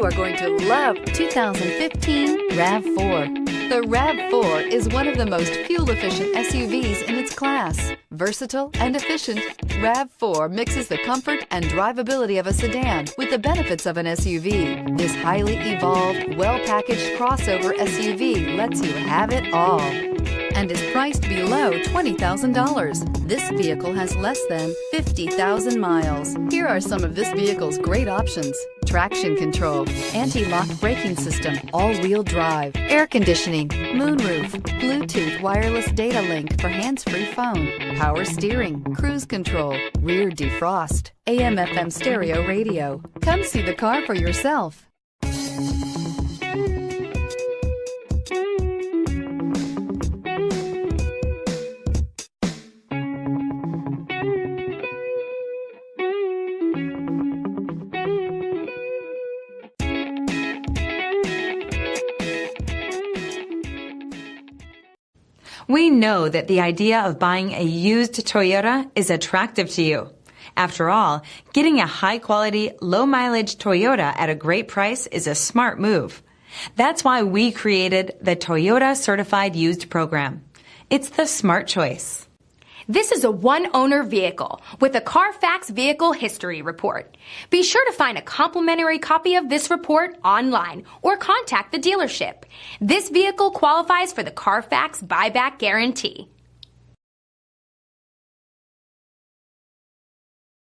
are going to love 2015 RAV4. The RAV4 is one of the most fuel-efficient SUVs in its class. Versatile and efficient, RAV4 mixes the comfort and drivability of a sedan with the benefits of an SUV. This highly evolved, well-packaged crossover SUV lets you have it all and is priced below $20,000. This vehicle has less than 50,000 miles. Here are some of this vehicle's great options: traction control, anti-lock braking system, all-wheel drive, air conditioning, moonroof, Bluetooth wireless data link for hands-free phone, power steering, cruise control, rear defrost, AM/FM stereo radio. Come see the car for yourself. We know that the idea of buying a used Toyota is attractive to you. After all, getting a high-quality, low-mileage Toyota at a great price is a smart move. That's why we created the Toyota Certified Used Program. It's the smart choice. This is a one-owner vehicle with a Carfax Vehicle History Report. Be sure to find a complimentary copy of this report online or contact the dealership. This vehicle qualifies for the Carfax Buyback Guarantee.